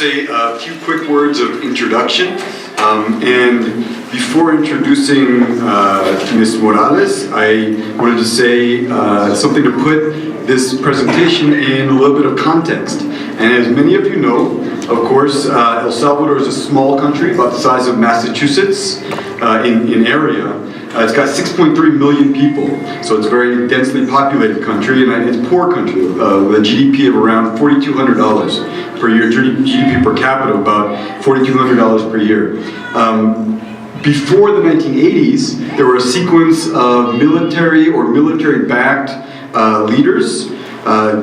say a few quick words of introduction. And before introducing Ms. Morales, I wanted to say something to put this presentation in a little bit of context. And as many of you know, of course, El Salvador is a small country, about the size of Massachusetts in area. It's got 6.3 million people, so it's a very densely populated country, and it's a poor country with a GDP of around $4,200 per year, GDP per capita of about $4,200 per year. Before the 1980s, there were a sequence of military or military-backed leaders,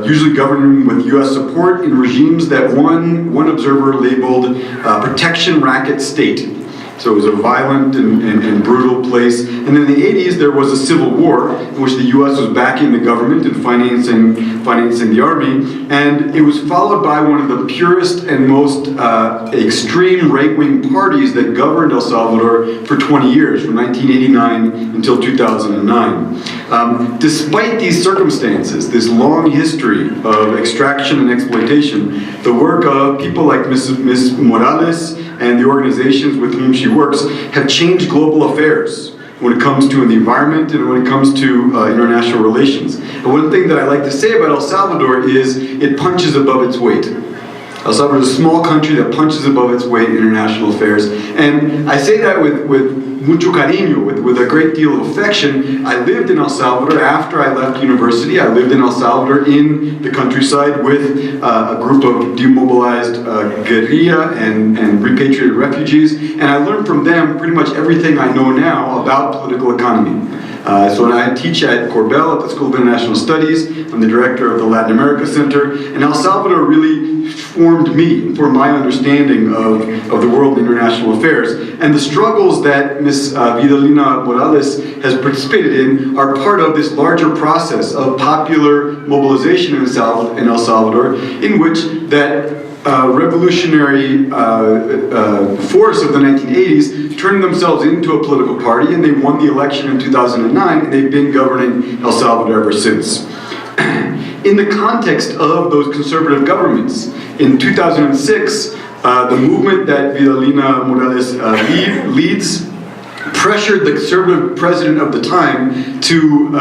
usually governing with U.S. support in regimes that one observer labeled protection racket state. So it was a violent and brutal place. And in the 80s, there was a civil war in which the U.S. was backing the government and financing the army. And it was followed by one of the purest and most extreme right-wing parties that governed El Salvador for 20 years, from 1989 until 2009. Despite these circumstances, this long history of extraction and exploitation, the work of people like Ms. Morales and the organizations with whom she works have changed global affairs when it comes to the environment and when it comes to international relations. And one thing that I like to say about El Salvador is it punches above its weight. El Salvador is a small country that punches above its weight in international affairs. And I say that with mucho cariño, with a great deal of affection. I lived in El Salvador after I left university. I lived in El Salvador in the countryside with a group of demobilized guerrilla and repatriated refugees. And I learned from them pretty much everything I know now about political economy. So I teach at Corbell at the School of International Studies. I'm the director of the Latin America Center. And El Salvador really formed my understanding of the world of international affairs. And the struggles that Ms. Vidalina Morales has participated in are part of this larger process of popular mobilization in El Salvador, in which that revolutionary force of the 1980s turned themselves into a political party, and they won the election in 2009, and they've been governing El Salvador ever since. In the context of those conservative governments, in 2006, the movement that Vidalina Morales leads pressured the conservative president of the time to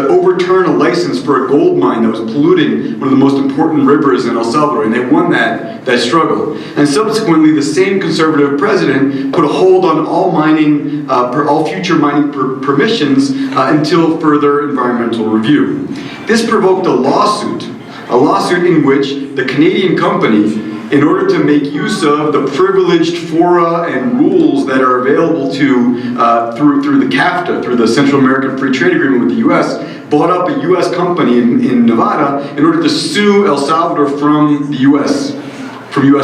overturn a license for a gold mine that was polluting one of the most important rivers in El Salvador, and they won that struggle. And subsequently, the same conservative president put a hold on all mining, all future mining permissions until further environmental review. This provoked a lawsuit in which the Canadian company, in order to make use of the privileged fora and rules that are available to through the CAFTA, through the Central American Free Trade Agreement with the U.S., bought up a U.S. company in Nevada in order to sue El Salvador from the U.S.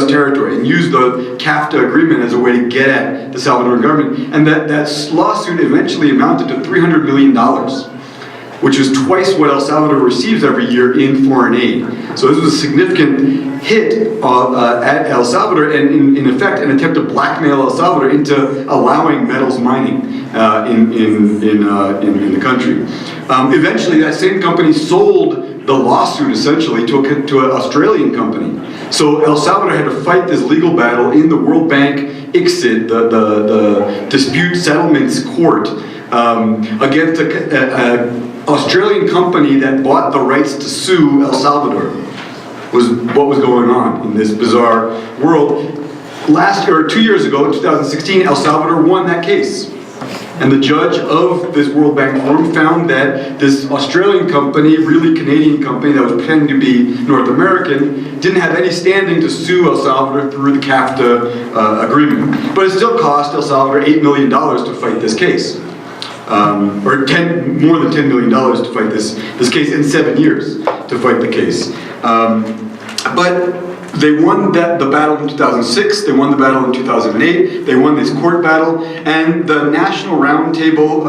territory, and use the CAFTA agreement as a way to get at the Salvadoran government. And that lawsuit eventually amounted to $300 million. Which is twice what El Salvador receives every year in foreign aid. So this was a significant hit at El Salvador, and in effect an attempt to blackmail El Salvador into allowing metals mining in the country. Eventually, that same company sold the lawsuit essentially to an Australian company. So El Salvador had to fight this legal battle in the World Bank ICSID, the Dispute Settlements Court, against a Australian company that bought the rights to sue El Salvador. Was what was going on in this bizarre world. 2 years ago, in 2016, El Salvador won that case. And the judge of this World Bank Forum found that this Australian company, really Canadian company that was pretending to be North American, didn't have any standing to sue El Salvador through the CAFTA agreement. But it still cost El Salvador $8 million to fight this case. More than $10 million to fight this case in 7 years to fight the case. But they won the battle in 2006, they won the battle in 2008, they won this court battle, and the National Roundtable,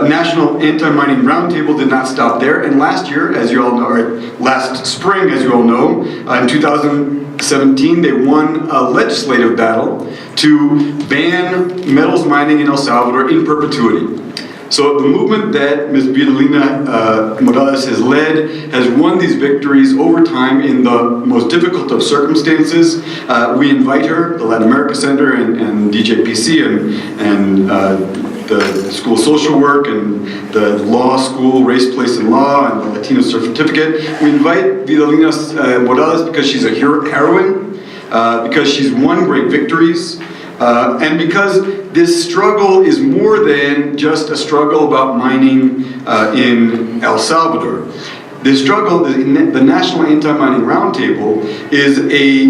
National Anti-Mining Roundtable did not stop there, and last year, as you all know, or last spring, as you all know, in 2017, they won a legislative battle to ban metals mining in El Salvador in perpetuity. So the movement that Ms. Vidalina Morales has led has won these victories over time in the most difficult of circumstances. We invite her, the Latin America Center and DJPC and the School of Social Work and the Law School, Race, Place, and Law, and the Latino Certificate. We invite Vidalina Morales because she's a heroine, because she's won great victories, and because this struggle is more than just a struggle about mining in El Salvador. This struggle, the National Anti-Mining Roundtable, is a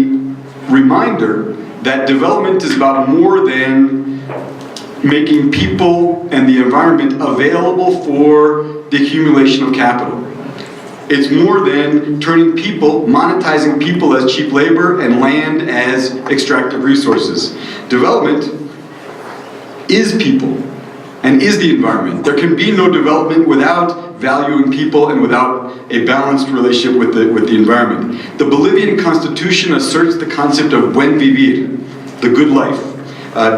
reminder that development is about more than making people and the environment available for the accumulation of capital. It's more than turning people, monetizing people as cheap labor and land as extractive resources. Development is people and is the environment. There can be no development without valuing people and without a balanced relationship with the environment. The Bolivian Constitution asserts the concept of buen vivir, the good life.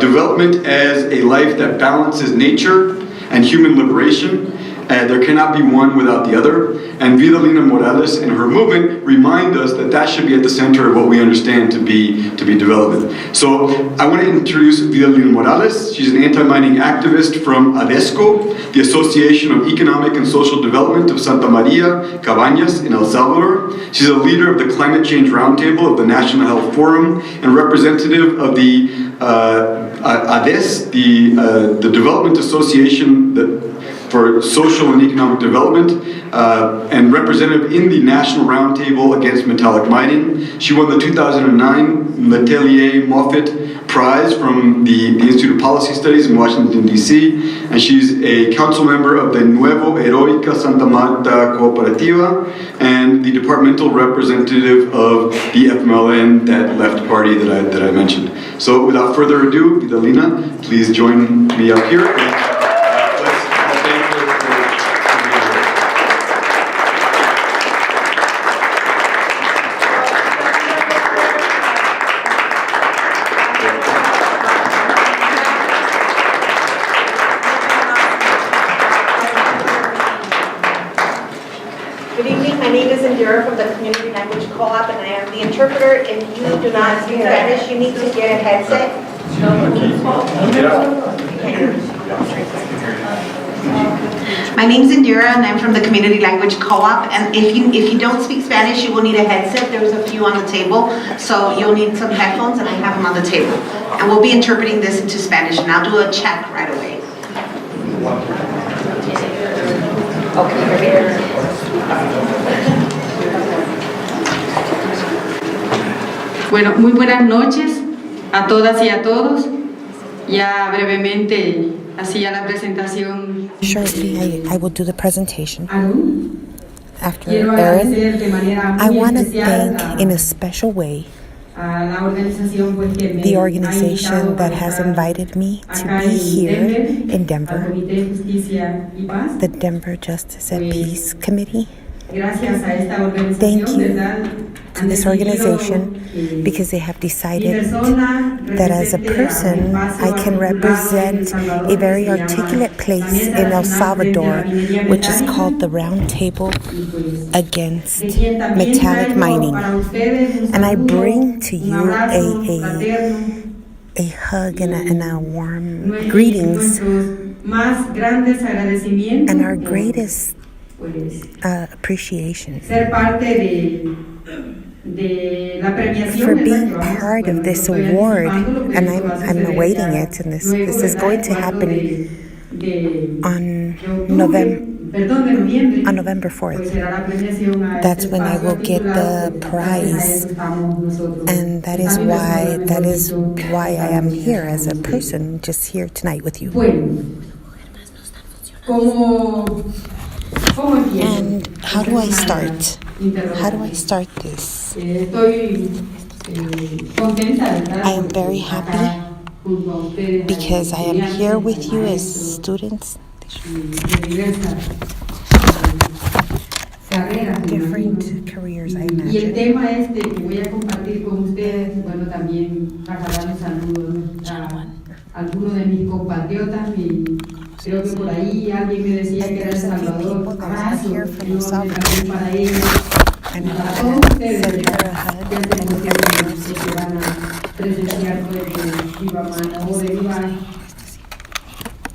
Development as a life that balances nature and human liberation. There cannot be one without the other. And Vidalina Morales and her movement remind us that that should be at the center of what we understand to be development. So I want to introduce Vidalina Morales. She's an anti-mining activist from ADESCO, the Association of Economic and Social Development of Santa Maria, Cabañas in El Salvador. She's a leader of the Climate Change Roundtable of the National Health Forum and representative of the ADES, the Development Association for Social and Economic Development, and representative in the National Roundtable Against Metallic Mining. She won the 2009 Letelier Moffitt Prize from the Institute of Policy Studies in Washington, D.C., and she's a council member of the Nuevo Heroica Santa Marta Cooperativa and the departmental representative of the FMLN, that left party that I mentioned. So without further ado, Vidalina, please join me up here. Good evening, my name is Indira from the Community Language Co-op and I am the interpreter. If you do not speak Spanish, you need to get a headset. My name is Indira and I'm from the Community Language Co-op, and if you don't speak Spanish, you will need a headset. There's a few on the table, so you'll need some headphones and I have them on the table. And we'll be interpreting this into Spanish, and I'll do a check right away. Okay, Bueno, muy buenas noches a todas y a todos. Ya brevemente hacía la presentación. Shortly, I will do the presentation. After Quiero Aaron, agradecer de manera I muy want to especial thank in a special way a la organización pues, que me the ha organization invitado that para has estar invited me to acá be here Denver, in al Denver, Comité de Justicia y Paz. the Denver Justice and Peace Committee. Gracias a esta organización, Thank you ¿verdad? to Han this decidido organization que because they have mi decided persona that as a represente person, a un I espacio can articulado en El represent Salvador a very que se llama articulate place la Mesa in El Nacional Salvador, frente a la minería which is metálica. called the Roundtable Y pues, Against de quien también Metallic traigo Mining. para ustedes un And I saludo, bring to un you abrazo fraterno, a hug and a warm nuestros greetings más grandes agradecimientos and our por, greatest pues, appreciation ser parte de la premiación, for ¿verdad? being Que vamos, part bueno, of this lo estoy award, anticipando, lo and que esto va a I'm suceder awaiting ya it, and this luego, is ¿verdad? going to El 4 happen on de noviembre, November 4th. pues será la premiación a That's este when I espacio will get articulado, the pues, prize, gracias a eso estamos nosotros. and that is why I am here as a person, just here tonight with you. Bueno, ¿cómo empiezo? And how do I start? How do I start this? Estoy contenta, ¿verdad? I am very happy Acá junto a ustedes, because I am estudiantes, here with you as maestros, students, de diversas carreras, me different imagino. careers, I Y el imagine. tema este que voy a compartir con ustedes, bueno, también trasladarles saludos a algunos de mis compatriotas y Creo que por ahí alguien me decía que era El Salvador. Abrazo, también para ellos. And Para todos ustedes, send ya her a hug. tenemos que van a presenciar de viva mano o de viva,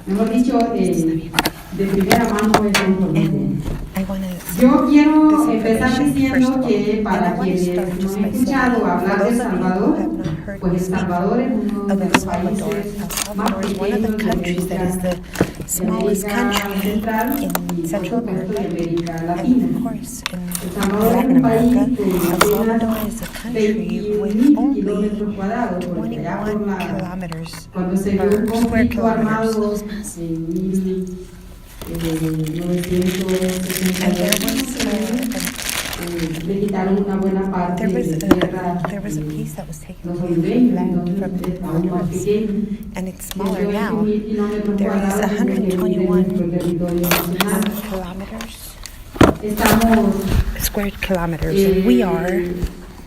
mejor dicho, de primera mano esta información. I want to Yo quiero empezar diciendo que para quienes no han escuchado hablar de El Salvador, pues El Salvador es uno de los países más pequeños de América Central y Central por supuesto de America, América and Latina. of course in El Salvador es Latin un país America. de El Salvador apenas is a country 21.000 with only kilómetros cuadrados, porque allá por 21 la, kilometers cuando se dio un or square conflicto armado kilometers. en And there 1961, was le quitaron una buena parte de tierra a piece that was taken los away from hondureños, land entonces from the estamos más Honduras, pequeños. and it's smaller 18.000 now. kilómetros There is cuadrados es lo que mide nuestro 121 territorio nacional. kilometers, Estamos square kilometers, and we are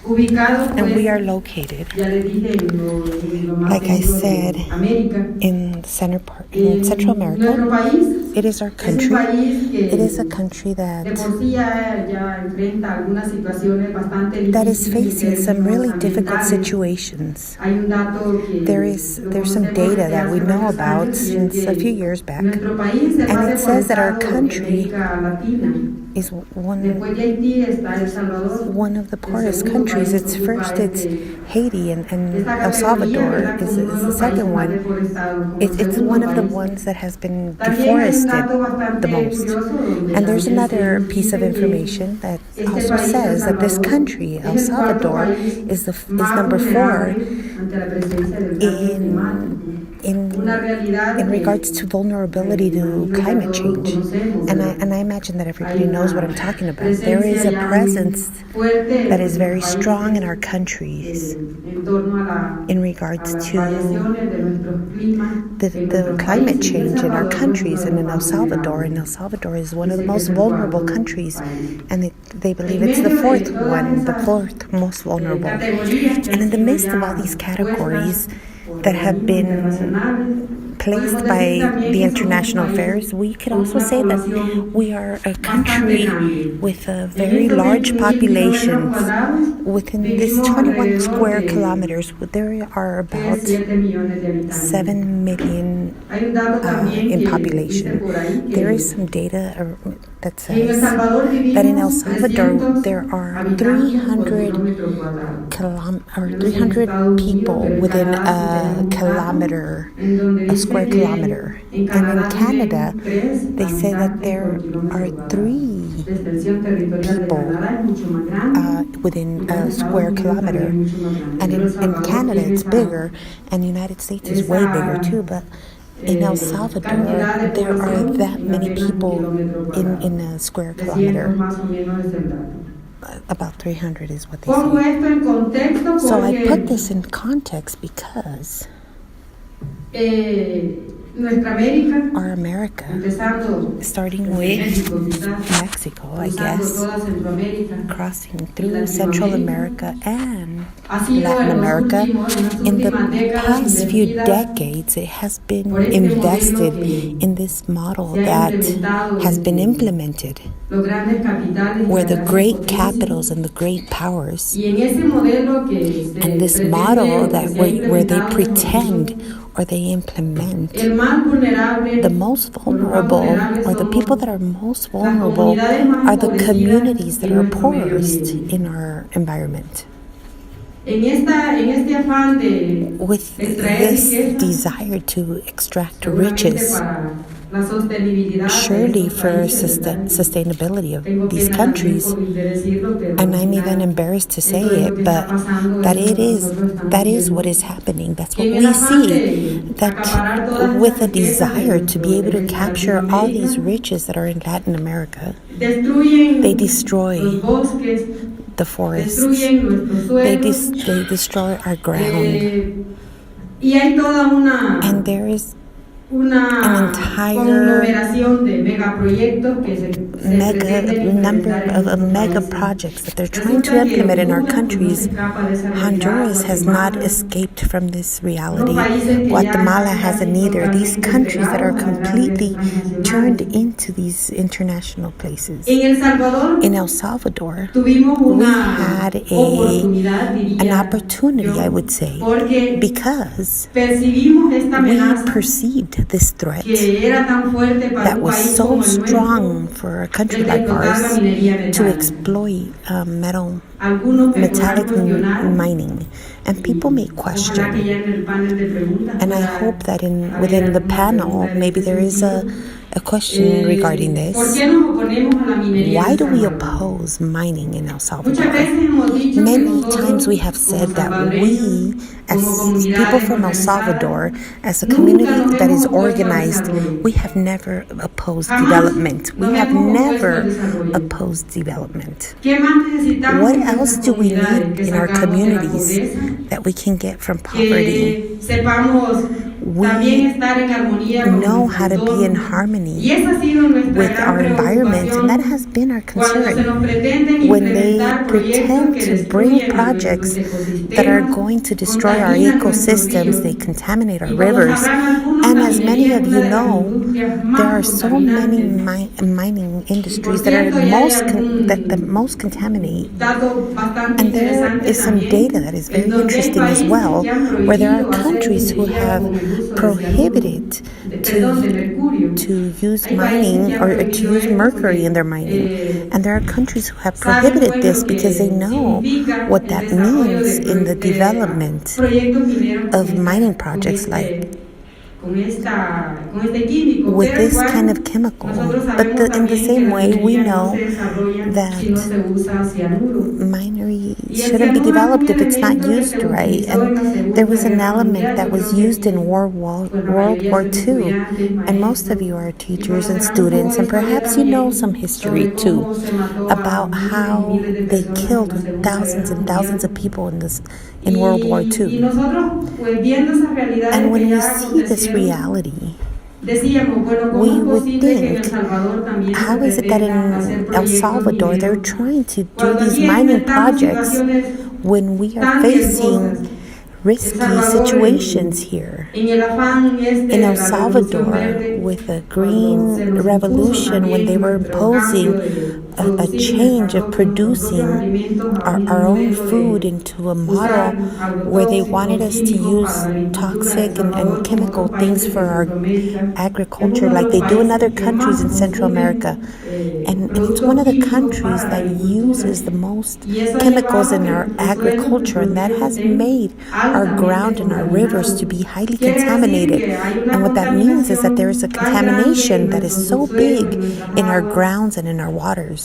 ubicados, and we pues, are located, ya les dije, en lo más like I centro de said, América. in the center part, in Central Nuestro America. país It is our es un country. país que It is a country de that por sí ya enfrenta algunas situaciones bastante is difíciles facing en some really términos difficult ambientales. situations. Hay un dato que There's some conocemos data desde that we hace know varios about años, y es since a que few years back, nuestro país es el and más it says that our deforestado de country América Latina. is Después de Haití está El Salvador. one of the El poorest segundo countries. país It's que ocupa first it's Haiti, and esta El categoría, Salvador ¿verdad? is Como uno de the los países second más one. deforestados, como It's segundo one of the país. ones that has been También hay un deforested dato bastante the most. curioso donde And there's también se another piece of dice que information that este also país, El says that this Salvador, country, es El el cuarto Salvador, país is más number 4 vulnerable ante la presencia del cambio climático. Una realidad in que regards to vulnerability to imagino que climate todos change. conocemos, And ¿verdad? I imagine that everybody Hay knows una what I'm talking about. There is presencia a ya presence muy fuerte that is en very los strong in países, our countries en torno a in a regards las to variaciones de nuestros climas en the nuestros climate países. Y El change in our Salvador es countries uno and de in los El más Salvador. vulnerables. And El Salvador is one of the Dice que most es el vulnerable cuarto countries, país. and they believe En it's the medio de fourth todas one, the esas, fourth most vulnerable. categorías que And han in the sido midst of ya all these puestas categories por that have organismos been internacionales, placed podemos by decir también the que somos un international país affairs, we could con also una say that población we are a bastante country grande. with a En very estos large 21.000 kilómetros population. cuadrados Within this vivimos 21 alrededor square de kilometers, there are about 7 millones de habitantes. 7 million Hay un dato también in que dice population. por ahí que There is some data that en El says Salvador that in El vivimos Salvador there 300 are habitantes por 300 kilómetro cuadrado. 300 people within a kilometer, a square kilometer. And in Canada, they say that there are 3 people within a square kilometer. And in Canada, it's bigger, and the United States is way bigger too, but in El Salvador, there are that many people in a square kilometer. About 300 is what they Pongo say. esto en contexto So I put porque this in context because nuestra América, our America, empezando starting desde with México quizás, Mexico, I cruzando guess, toda Centroamérica, crossing through Central America and ha sido Latin en los America, últimos, en las in the últimas décadas past few invertidas decades, it has been por este invested modelo que in this model se ha that implementado has been desde implemented, los grandes capitales y where the las great potencias. capitals and the great powers, Y en ese modelo que se and this pretende model o that se ha where they implementado, pretend or they implement, el más vulnerable, the most o los más vulnerable, vulnerables or the somos people that are most las vulnerable, comunidades más are the empobrecidas communities that en are nuestro medio poorest ambiente. in our environment. En este afán de With extraer this riqueza, desire to extract seguramente riches, para la sostenibilidad de surely estos for países, ¿verdad? sustainability of Tengo these pena countries, también de decirlo, pero and al I'm final even embarrassed to say esto es lo it, que está but pasando, that es lo it que is, nosotros estamos that is viendo. what is happening. That's Que what en el we afán see, de acaparar todas that with a estas riquezas de desire to be able to nuestro- de capture all Latinoamérica, these riches that are in Latin America, destruyen they destroy los bosques, the forests, destruyen nuestros they suelos, destroy our ground, y hay toda una and there is una entire conglomeración de megaproyectos que se mega projects that they're trying to implement in our countries. Honduras has not escaped from this reality. Guatemala hasn't either. These countries that are completely turned into these international places. In El Salvador, we had an opportunity, I would say, because we perceived this threat that was so strong for a country like ours to exploit metallic mining. And people may question, and I hope that within the panel, maybe there is a question regarding this. Why do we oppose mining in El Salvador? Many times we have said that we, as people from El Salvador, as a community that is organized, we have never opposed development. We have never opposed development. What else do we need in our communities that we can get from poverty? We know how to be in harmony with our environment, and that has been our concern. When they pretend to bring projects that are going to destroy our ecosystems, they contaminate our rivers, and as many of you know, there are so many mining industries that are the most contaminate. And there is some data that is very interesting as well, where there are countries who have prohibited to use mining or to use mercury in their mining. And there are countries who have prohibited this because they know what that means in the development of mining projects, like with this kind of chemical. But in the same way, we know that minery shouldn't be developed if it's not used right. And there was an element that was used in World War II. And most of you are teachers and students, and perhaps you know some history too about how they killed thousands and thousands of people in World War II. And when we see this reality, we would think, how is it that in El Salvador they're trying to do these mining projects when we are facing risky situations here? In El Salvador, with the Green Revolution, when they were imposing a change of producing our own food into a model where they wanted us to use toxic and chemical things for our agriculture like they do in other countries in Central America. And it's one of the countries that uses the most chemicals in our agriculture, and that has made our ground and our rivers to be highly contaminated. And what that means is that there is a contamination that is so big in our grounds and in our waters.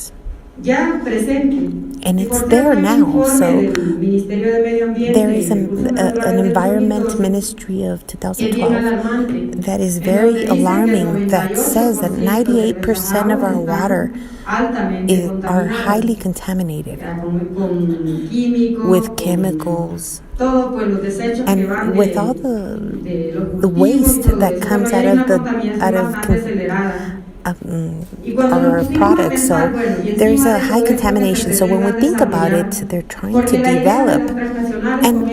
And it's there now. So there is an environment ministry of 2012 that is very alarming, that says that 98% of our water are highly contaminated with chemicals and with all the waste that comes out of our products. So there's a high contamination. So when we think about it, they're trying to develop, and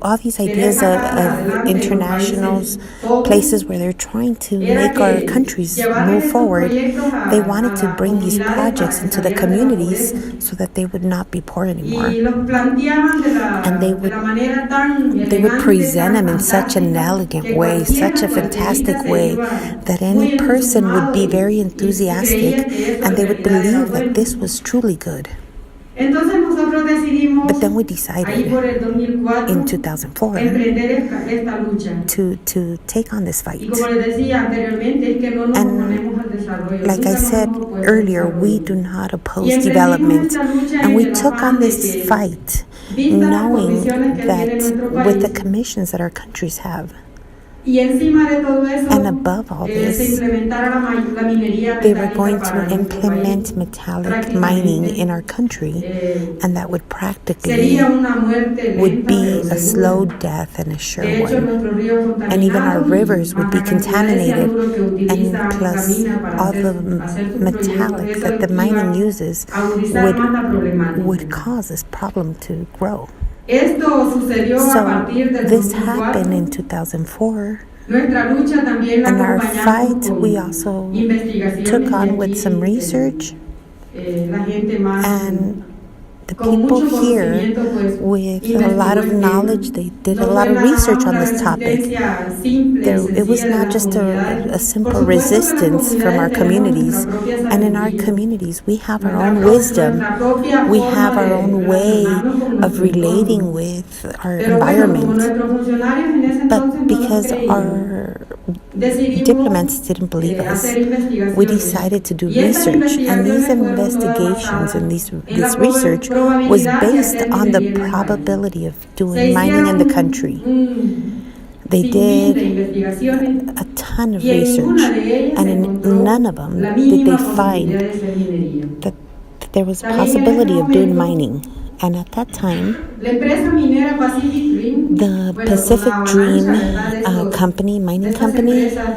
all these ideas of internationals, places where they're trying to make our countries move forward, they wanted to bring these projects into the communities so that they would not be poor anymore. And they would present them in such an elegant way, such a fantastic way, that any person would be very enthusiastic and they would believe that this was truly good. But then we decided in 2004 to take on this fight. And like I said earlier, we do not oppose development. And we took on this fight knowing that with the commissions that our countries have, Y encima de todo eso, And above all se this, implementara la minería they were metálica going para to nuestro implement país. metallic mining in our country, and that would practically Sería una muerte would lenta, be pero a segura. slow death and a sure De hecho, one. nuestros ríos And even our contaminados, rivers would be más la cantidad de contaminated, cianuro que utiliza and plus Campesina para all the hacer sus metallic proyectos, that the eso mining iba uses a agudizar más la problemática. would cause this problem to grow. Esto sucedió a So partir del this 2004. happened in 2004, Nuestra lucha también la and our acompañamos fight con we also investigaciones took on y with aquí, some research, la gente más and the con people mucho here conocimiento, pues, with a lot of investigó knowledge, they did a no lot fue of nada research más on una this topic. resistencia simple y It was sencilla de not las just comunidades. a simple Por supuesto que las resistance from our comunidades tenemos communities, nuestra propia and in our sabiduría, communities we have our nuestra own pro- wisdom, nuestra propia we forma have our de own way relacionarnos con of nuestro relating entorno. with our Pero bueno, como environment. nuestros funcionarios en ese entonces But no nos because creían, our decidimos diplomats didn't believe us, hacer investigaciones. we decided to do Y estas research, and these investigaciones fueron todas investigations basadas and en la this research was probabilidad de based hacer on the minería en el país. probability of Se doing mining in the country. They sinfín de did investigaciones a ton of y en research, ninguna de ellas and se in encontró none of them la did they mínima posibilidad find de hacer minería. that there was a También en possibility ese of doing momento, mining. And at that time, La empresa minera Pacific Dream, the bueno, Pacific con la Dream avalancha, ¿verdad? company, mining Estas company, empresas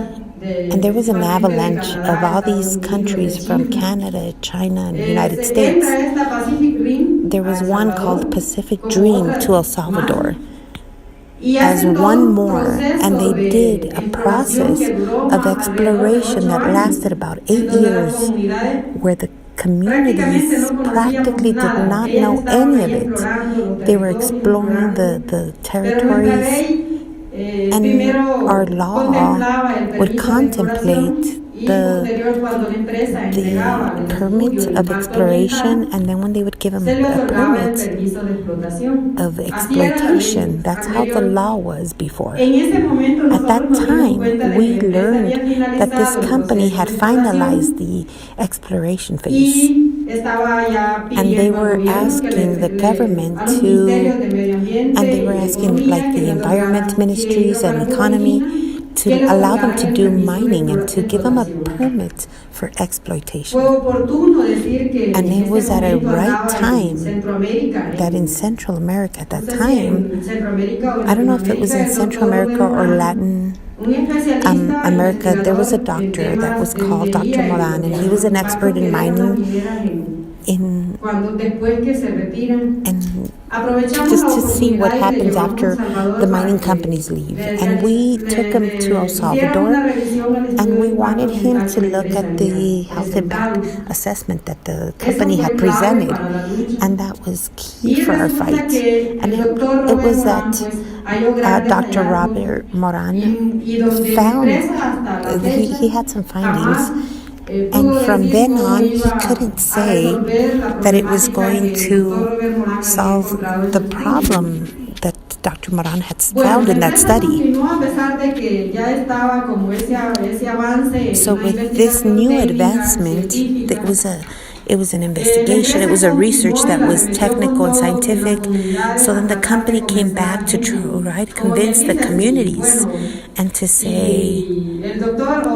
de- and there was an principalmente de avalanche Canadá, of all these Estados Unidos, countries de from Chile. Canada, China, and the United Se States. entra esta Pacific Dream There was a El one Salvador called Pacific como Dream otra to El más. Salvador Y as hacen todo one un more, proceso and they de did a exploración process que duró of más alrededor de exploration 8 that años, lasted about 8 en donde las years, comunidades where the prácticamente communities no conocíamos practically did nada. not Ellas know estaban any of ahí it. explorando los They were territorios, exploring explorando. the Pero nuestra territories, ley and primero our law contemplaba el would permiso de contemplate exploración y posterior cuando la empresa entregaba the el permit estudio de of impacto exploration, ambiental, and then when they would give them se le a otorgaba el permit permiso de explotación. of Así era la ley exploitation, that's how the anterior. law was before. En ese momento At that nosotros nos dimos time, cuenta de we que la empresa había learned that this finalizado el company proceso had de exploración finalized the exploration phase, y estaba ya and they pidiendo al were gobierno que asking the government a los ministerios to, de medio ambiente and they were y asking economía like que the le environment otorgaran ministries and que economy to les allow them to otorgaran do el permiso de mining and to give them a explotación. permit for exploitation. Fue oportuno decir que And en it was ese at a momento right andaba en time Centroamérica, that in Central America at no that sé si time, en Centroamérica o en I don't know if it was in Latinoamérica, el Central doctor America or Moran, Latin un especialista America, there was a investigador en doctor temas that was de called minería Dr. y Moran, and los he was an impactos expert que in dejan las mining mineras in cuando después que se retiran. and Aprovechamos just la to see what oportunidad y le happens llevamos after a El Salvador the para mining que companies leave. le- And we le- took him to El hicieran Salvador, una revisión al estudio and de we impacto wanted him ambiental to que la look empresa at the había health impact presentado. assessment that the Eso company fue had clave presented, para la lucha. and that was key Y for our resulta fight. que And el it doctor was Moran, that pues, halló grandes Dr. hallazgos Robert Moran y donde la found empresa hasta la he fecha had some jamás findings. pudo And from decir then cómo on, he iba couldn't a say resolver la that it was problemática going que el doctor to Robert Moran había solve encontrado en the su estudio. problem that Dr. Moran had Bueno, found la in that empresa study. continuó a pesar de que ya estaba como ese avance en So una with this investigación new técnica, advancement, científica. it was an investigation, it was a research that was technical and scientific. So then the company came back to try to convince the communities and to say,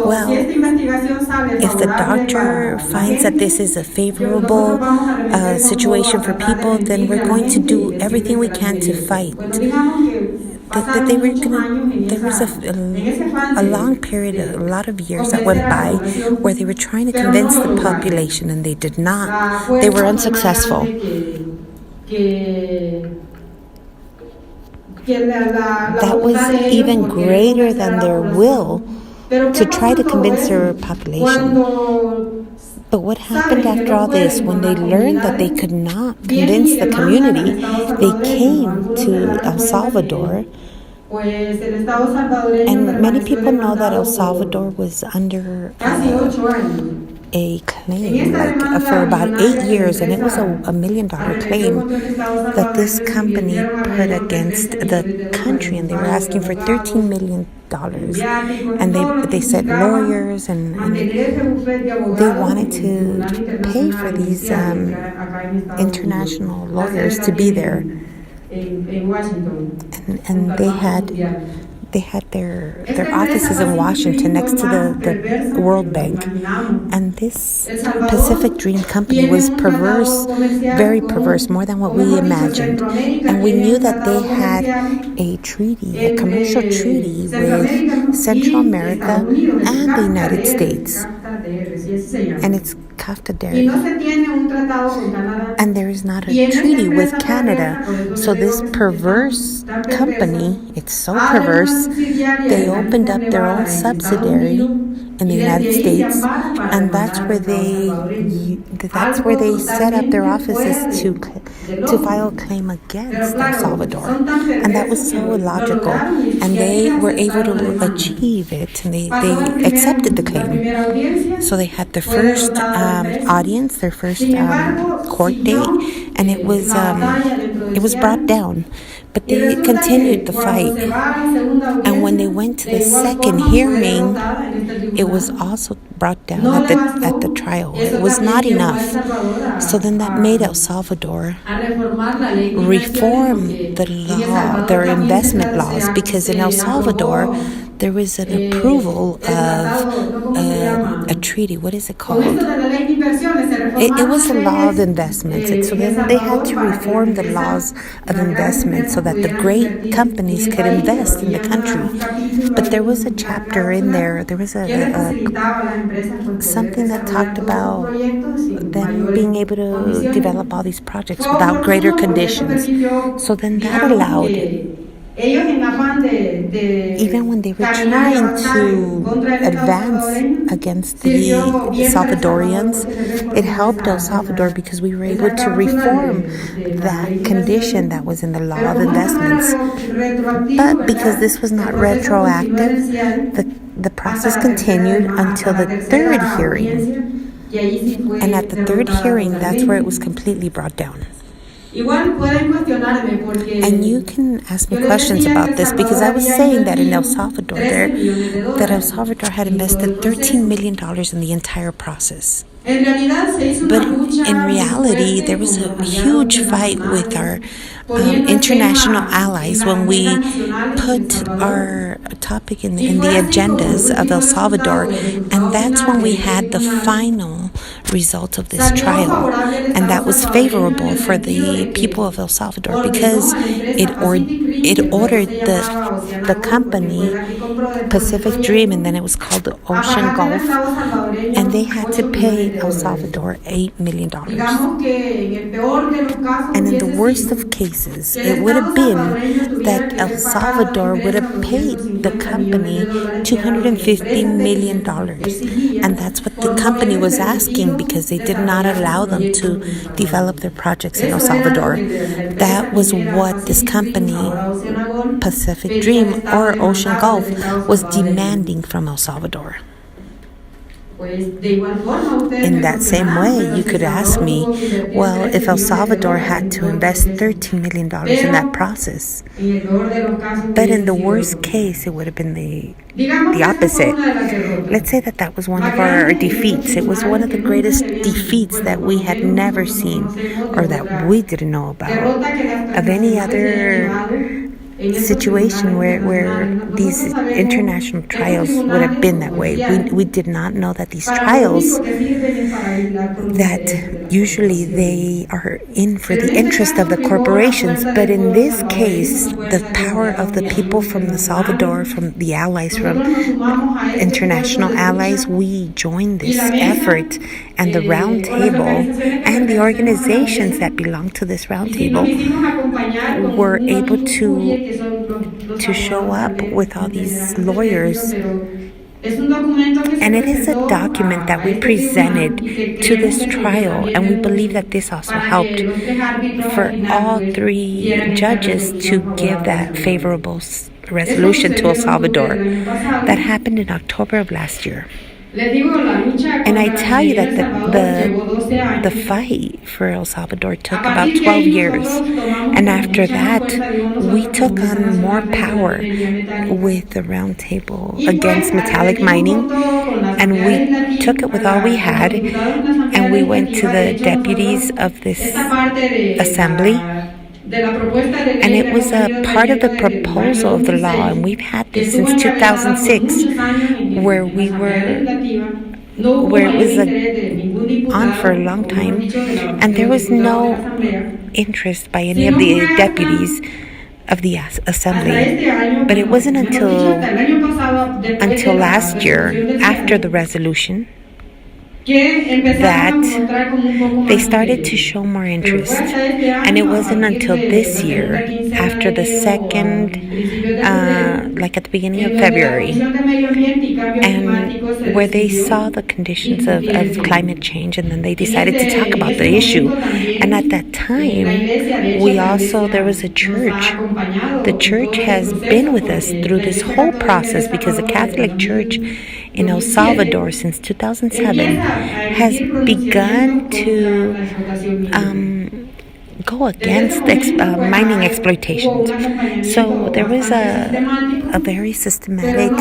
well, if the doctor finds that this is a favorable situation for people, then we're going to do everything we can to fight. That they were gonna, there was a long period, a lot of years that went by where they were trying to convince the population, and they did not. They were unsuccessful. That was even greater than their will to try to convince their population. But what happened after all this, when they learned that they could not convince the community, they came to El Salvador. And many people know that El Salvador was under a claim like for about 8 years, and it was a $1 million claim that this company put against the country, and they were asking for $13 million. And they said lawyers, and they wanted to pay for these international lawyers to be there. And they had they had their offices in Washington next to the World Bank. And this Pacific Dream Company was perverse, very perverse, more than what we imagined. And we knew that they had a treaty, a commercial treaty with Central America and the United States. And it's CAFTA dairy. And there is not a treaty with Canada. So this perverse company, it's so perverse, they opened up their own subsidiary in the United States, and that's where they set up their offices to file a claim against El Salvador. And that was so illogical. And they were able to achieve it, and they accepted the claim. So they had their first audience, their first court date, and it was brought down. But they continued the fight. And when they went to the second hearing, it was also brought down at the trial. It was not enough. So then that made El Salvador reform the law, their investment laws, because in El Salvador, there was an approval of a treaty. What is it called? It was a law of investments. And so then they had to reform the laws of investment so that the great companies could invest in the country. But there was a chapter in there. There was something that talked about them being able to develop all these projects without greater conditions. So then that allowed, even when they were trying to advance against the Salvadorians, it helped El Salvador because we were able to reform that condition that was in the law of investments. But because this was not retroactive, the process continued until the third hearing. And at the third hearing, that's where it was completely brought down. And you can ask me questions about this because I was saying that in El Salvador that El Salvador had invested $13 million in the entire process. But in reality, there was a huge fight with our international allies when we put our topic in the agendas of El Salvador, and that's when we had the final result of this trial, and that was favorable for the people of El Salvador because it ordered the company Pacific Dream, and then it was called the Ocean Gulf, and they had to pay El Salvador $8 million. And in the worst of cases, it would have been that El Salvador would have paid the company $250 million. And that's what the company was asking because they did not allow them to develop their projects in El Salvador. That was what this company, Pacific Dream or Ocean Gulf, was demanding from El Salvador. In that same way, you could ask me, well, if El Salvador had to invest $13 million in that process, but in the worst case, it would have been the opposite. Let's say that was one of our defeats. It was one of the greatest defeats that we had never seen or that we didn't know about of any other situation where these international trials would have been that way. We did not know that these trials, that usually they are in for the interest of the corporations, but in this case, the power of the people from El Salvador, from the allies, from international allies, we joined this effort, and the Roundtable and the organizations that belong to this Roundtable were able to show up with all these lawyers. And it is a document that we presented to this trial, and we believe that this also helped for all three judges to give that favorable resolution to El Salvador. That happened in October of last year. And I tell you that the fight for El Salvador took about 12 years. And after that, we took on more power with the Roundtable against metallic mining. And we took it with all we had. And we went to the deputies of this assembly. And it was a part of the proposal of the law, and we've had this since 2006, where it was on for a long time, and there was no interest by any of the deputies of the assembly. But it wasn't until last year, after the resolution, that they started to show more interest. And it wasn't until this year, after the second, like at the beginning of February, and where they saw the conditions of climate change, and then they decided to talk about the issue. And at that time, there was a church. The church has been with us through this whole process, because the Catholic Church in El Salvador since 2007 has begun to go against mining exploitations. So there was a very systematic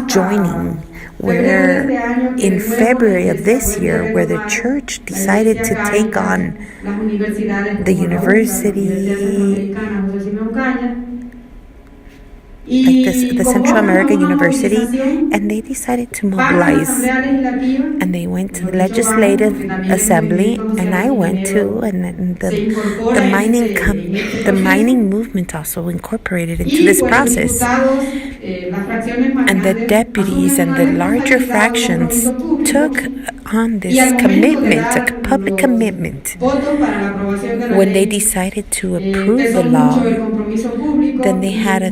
joining, where in February of this year, where the church decided to take on the university, like the Central America University, and they decided to mobilize, and they went to the Legislative Assembly, and I went to, and the mining movement also incorporated into this process, and the deputies and the larger fractions took on this commitment, a public commitment. When they decided to approve the law, then they had a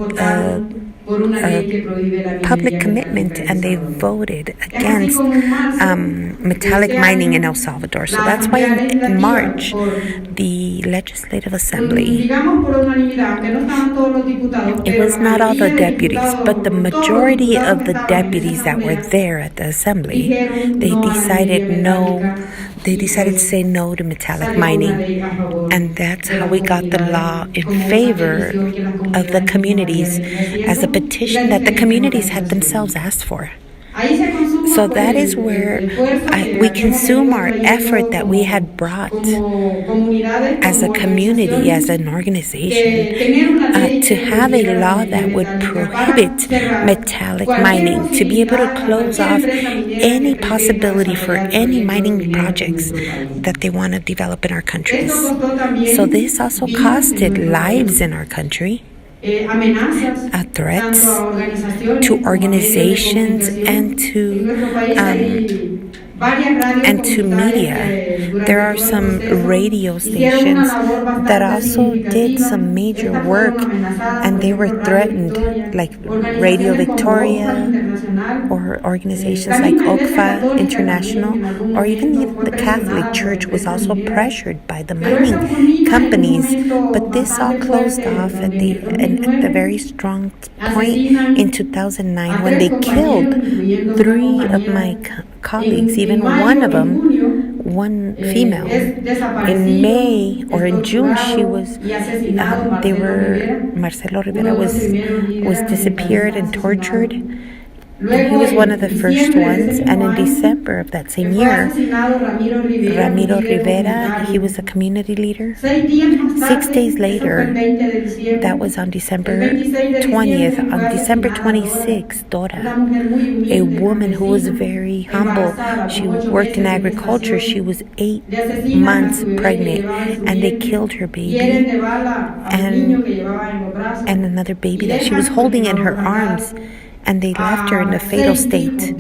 public commitment, and they voted against metallic mining in El Salvador. So that's why in March, the Legislative Assembly, it was not all the deputies, but the majority of the deputies that were there at the Assembly, they decided to say no to metallic mining. And that's how we got the law in favor of the communities, as a petition that the communities had themselves asked for. So that is where we consume our effort that we had brought as a community, as an organization, to have a law that would prohibit metallic mining, to be able to close off any possibility for any mining projects that they want to develop in our countries. So this also costed lives in our country. Threats to organizations and to media. There are some radio stations that also did some major work, and they were threatened, like Radio Victoria, or organizations like OCFA International, or even the Catholic Church was also pressured by the mining companies. But this all closed off at the very strong point in 2009, when they killed 3 of my colleagues, even one of them, one female. In May or in June, Marcelo Rivera was disappeared and tortured. And he was one of the first ones. And in December of that same year, Ramiro Rivera, he was a community leader. 6 days later, that was on December 20th. On December 26th, Dora, a woman who was very humble, she worked in agriculture. She was 8 months pregnant, and they killed her baby and another baby that she was holding in her arms. And they left her in a fatal state.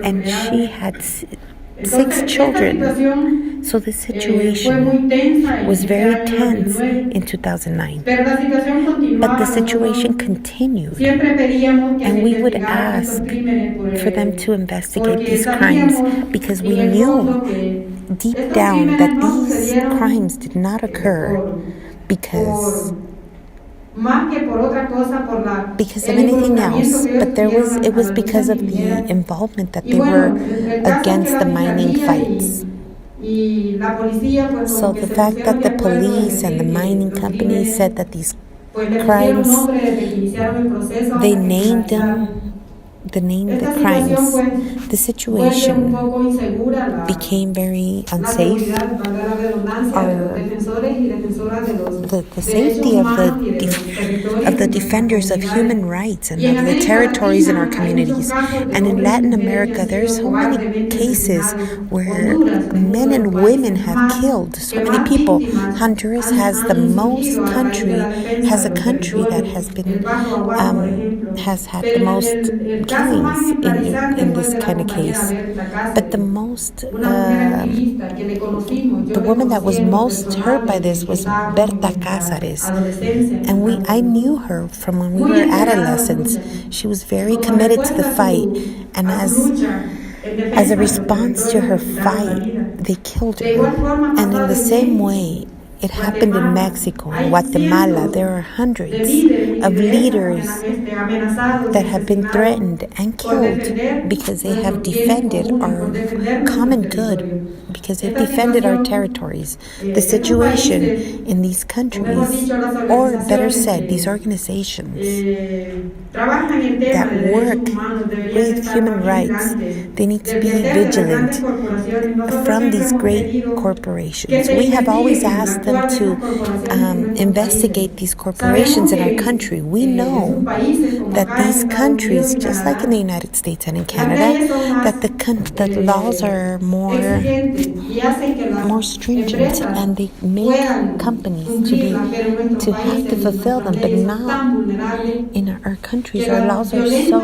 And she had 6 children. So the situation was very tense in 2009. But the situation continued. And we would ask for them to investigate these crimes, because we knew deep down that these crimes did not occur because of anything else, but it was because of the involvement that they were against the mining fights. So the fact that the police and the mining companies said that these crimes, they named the crimes, the situation became very unsafe. The the safety of the defenders of human rights and of the territories in our communities. And in Latin America, there's so many cases where men and women have killed so many people. Honduras has a country that has been has had the most killings in this kind of case. But the woman that was most hurt by this was Berta Cázares, and I knew her from when we were adolescents. She was very committed to the fight, and as a response to her fight, they killed her. And in the same way, it happened in Mexico, in Guatemala. There are hundreds of leaders that have been threatened and killed because they have defended our common good, because they've defended our territories. The situation in these countries, or better said, these organizations that work with human rights, they need to be vigilant from these great corporations. We have always asked them to investigate these corporations in our country. We know that these countries, just like in the United States and in Canada, that the laws are more stringent, and they make companies to have to fulfill them, but not in our countries. Our laws are so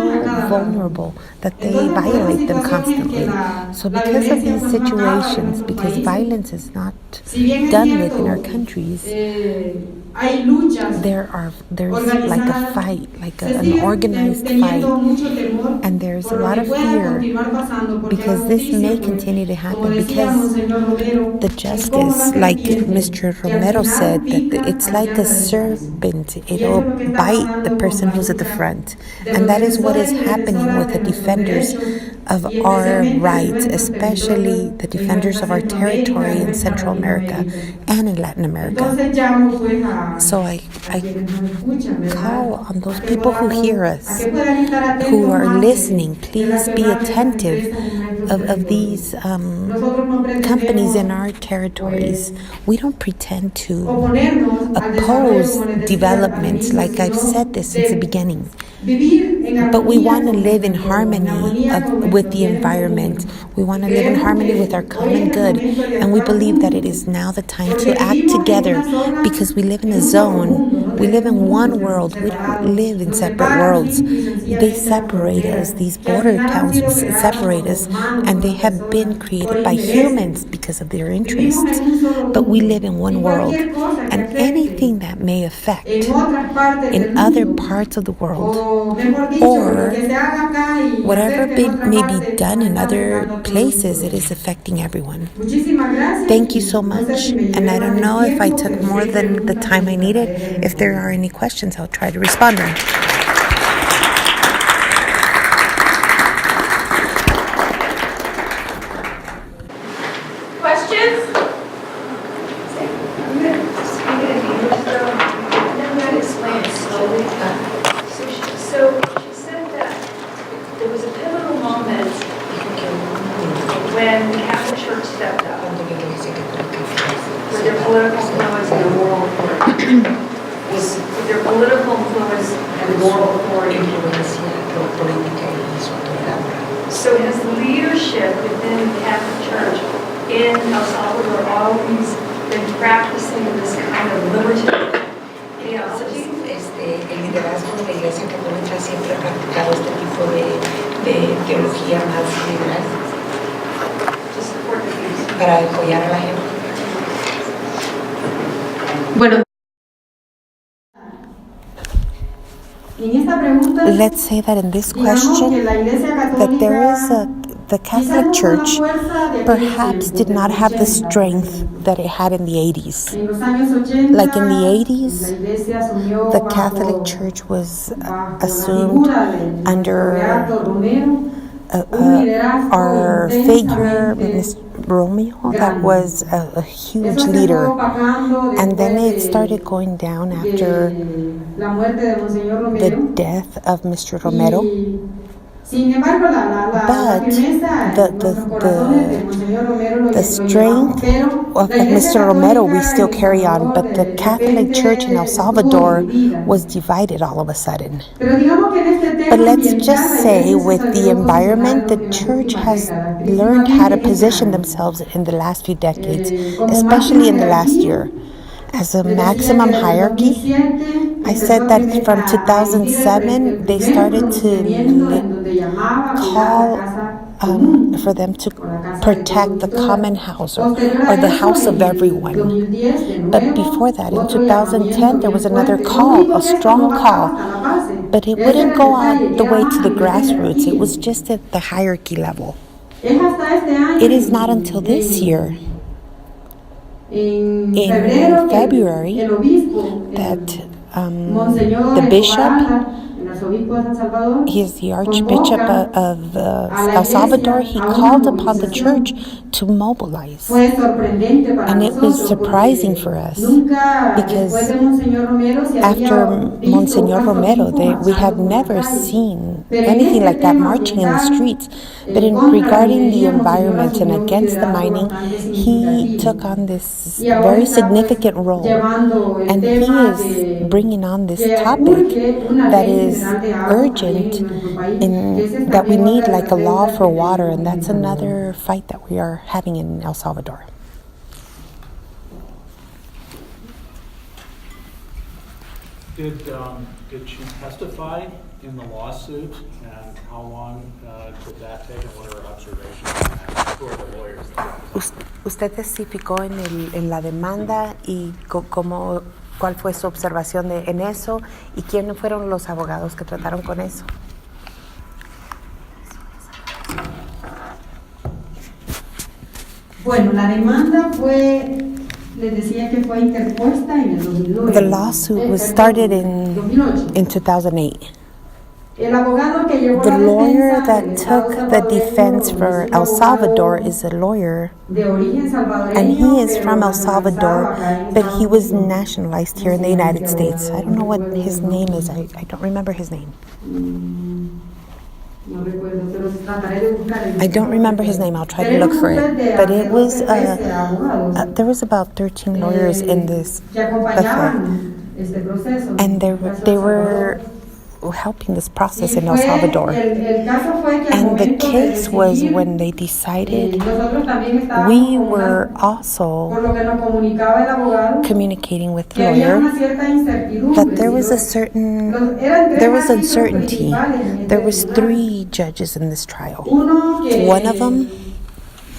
vulnerable that they violate them constantly. So because of these situations, because violence is not done with in our countries, there's like a fight, like an organized fight, and there's a lot of fear because this may continue to happen, because the justice, like Mr. Romero said, that it's like a serpent. It'll bite the person who's at the front, and that is what is happening with the defenders of our rights, especially the defenders of our territory in Central America and in Latin America. So I call on those people who hear us, who are listening, please be attentive of these companies in our territories. We don't pretend to oppose development, like I've said this since the beginning. But we want to live in harmony with the environment. We want to live in harmony with our common good. And we believe that it is now the time to act together, because we live in a zone. We live in one world. We don't live in separate worlds. They separate us. These border towns separate us. And they have been created by humans because of their interests. But we live in one world. And anything that may affect in other parts of the world, or whatever may be done in other places, it is affecting everyone. Thank you so much. And I don't know if I took more than the time I needed. If there are any questions, I'll try to respond to them. Questions? I'm going to explain it slowly. So she said that there was a pivotal moment when the Catholic Church stepped up with their political influence and moral authority. With their political influence and moral authority. So has leadership within the Catholic Church in El Salvador always been practicing this kind of libertarian theology? El liderazgo de la Iglesia Católica siempre ha practicado este tipo de teología más liberal para apoyar a la gente. Bueno. Let's say that in this question, that there is the Catholic Church perhaps did not have the strength that it had in the 80s. Like in the 80s, the Catholic Church was assumed under our figure, Mr. Romeo, that was a huge leader. And then it started going down after the death of Mr. Romero. Sin embargo, la firmeza en nuestros corazones de Monseñor Romero lo the strength pero of la Iglesia Mr. Romero we Católica still en carry on, but the de Catholic repente Church in El estuvo Salvador dividida. was divided all of a sudden. Pero digamos que en este tema But let's ambiental, just la say Iglesia se with the sabió environment, posicionar the en las church últimas has décadas, learned how to principalmente este position año. themselves in the last few decades, Como especially in the máxima last jerarquía, year. As a les decía maximum que desde hierarchy, 2007 I empezó said that from a emitir el 2007 they primer started to pronunciamiento en donde llamaba a cuidar la call casa común, for them to o la casa de protect the todos y common todas. house Posterior or a the eso, house of en everyone. 2010, de But nuevo, before that, in otro 2010, there llamamiento was bien another fuerte. Lo call, único a que esto strong no bajaba call, hasta la base. but it Ese wouldn't go detalle out the ya way baja to the a nivel grassroots. It jerarquía. was just at the hierarchy level. Es hasta este año, It is not until this year, en in febrero, que February, el obispo, that Monseñor the bishop, el arzobispo de San Salvador, he is the Archbishop convoca of a la El Salvador, he iglesia a una called upon the movilización. church to mobilize. Fue sorprendente para And it was nosotros surprising porque for us nunca because después de Monseñor Romero se after había visto Monsignor un Romero, arzobispo we had marchando por las never calles. seen Pero en anything este like that tema marching in the ambiental, streets. But in contra la regarding the minería, Monseñor environment and asumió un against the liderazgo mining, bastante he significativo. took on this Y ahora very está, pues, significant role. llevando el And he tema is bringing on this que topic urge una that ley is general de agua también urgent, en nuestro país, que ese es that we también need otra de like las a law deudas for que water, tenemos and that's en El Salvador. another fight that we are having in El Salvador. Did she testify in the lawsuit, and how long did that take, and what are her observations on that? Who are the lawyers that Usted testificó en la demanda y cuál fue su observación en eso y quiénes fueron los abogados que trataron con eso. Bueno, la demanda les decía que fue interpuesta en el 2009. The lawsuit was started in 2008. El abogado que llevó The la lawyer defensa that del Estado took the salvadoreño defense for es un El Salvador abogado is a lawyer, de origen salvadoreño, and he is pero from El nacionalizado Salvador, acá en but he was Estados Unidos. nationalized here in the United States. I don't know what his name is. I don't remember his name. No recuerdo, pero trataré de buscar el- I don't remember his name. I'll try to look for it. But it was, there was about 13 lawyers in this que affair, acompañaban este proceso. and they were helping this process in El Salvador. El caso fue que al And the momento de case was decidir, when they decided, nosotros también estábamos we con were por also lo que nos comunicaba el abogado, communicating with the que había lawyer una cierta incertidumbre. that there si was los- there was uncertainty. There was 3 judges in this trial. Uno que, One of them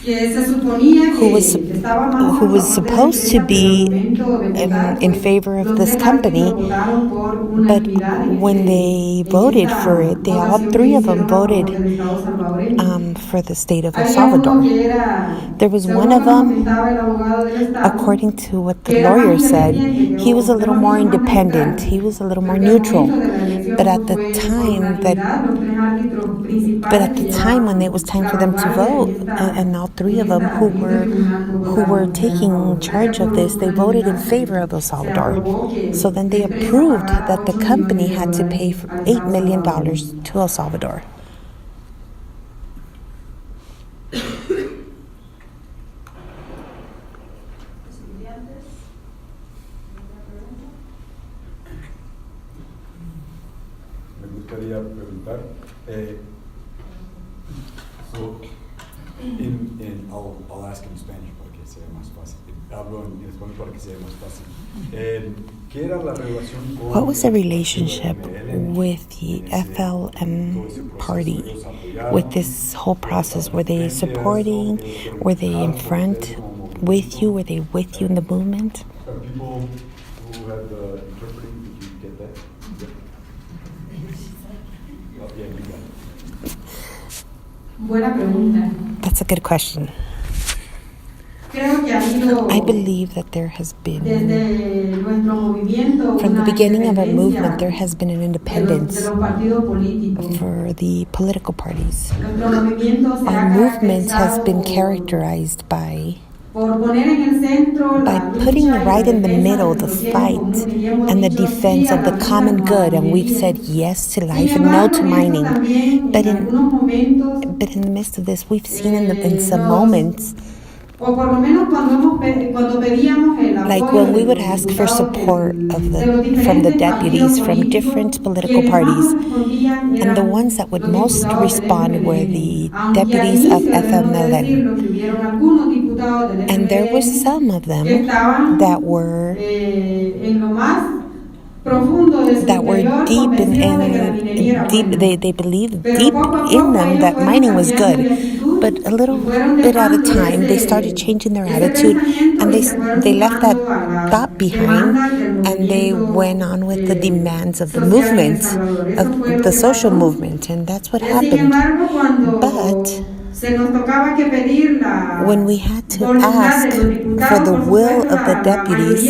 que se suponía who que was estaba más who was a favor de la supposed to iglesia, be pero al momento de votar, in pues, favor of los this tres company, partidos votaron por but unanimidad en when este- they en voted esta for it, they all votación 3 que of them hicieron a favor voted del Estado salvadoreño. for the state of El Había uno Salvador. que era, There was según one of nos them, comentaba el abogado del Estado, according to what the que era lawyer más said, independiente, he was a o little mejor more dicho, más independent. neutral. He was a little more Porque al neutral. momento de la elección But at the fue por time that unanimidad, los tres árbitros principales But at the que time when llevaban it was time for them to la vote, vanguardia en esta- and all 3 of them en who este were tribunal votaron taking charge of this, they voted in favor of El Salvador. So then they approved that the company had to pay for $8 million to El Salvador. Me gustaría preguntar, I'll ask in Spanish para que sea más fácil. Hablo en español para que sea más fácil. ¿Qué era la relación con What was the relationship with the FLM party with this whole process? Were they supporting? Were they in front with you? Were they with you in the movement? People who had the interpreting, did you get that? Oh, yeah, you got it. Buena pregunta. That's a good question. Creo que ha habido I believe that there has been, desde nuestro movimiento from the una beginning of our independencia movement, there has been an de independence los partidos políticos. for the political parties. Nuestro movimiento se Our ha movement has been caracterizado characterized by by putting right in the middle the fight and the defense of the common good, and we've said yes to life and no to mining. But in the midst of this, we've seen in some moments, like when we would ask for support from the deputies from different political parties, and the ones that would most respond were the deputies of FMLN. And there were some of them that were deep they believed deep in them that mining was good. But a little bit at a time, they started changing their attitude, and they left that thought behind, and they went on with the demands of the movement, of the social movement, and that's what happened. But when we had to ask for the will of the deputies,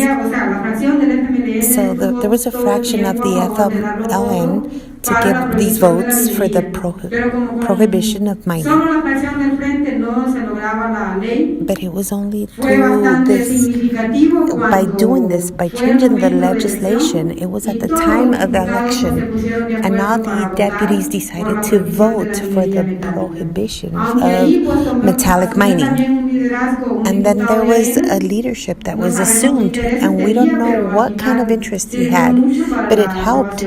so there was a fraction of the FMLN to give these votes for the prohibition of mining. But it was only through this, by doing this, by changing the legislation, it was at the time of the election, and now the deputies decided to vote for the prohibition of metallic mining. And then there was a leadership that was assumed, and we don't know what kind of interest he had, but it helped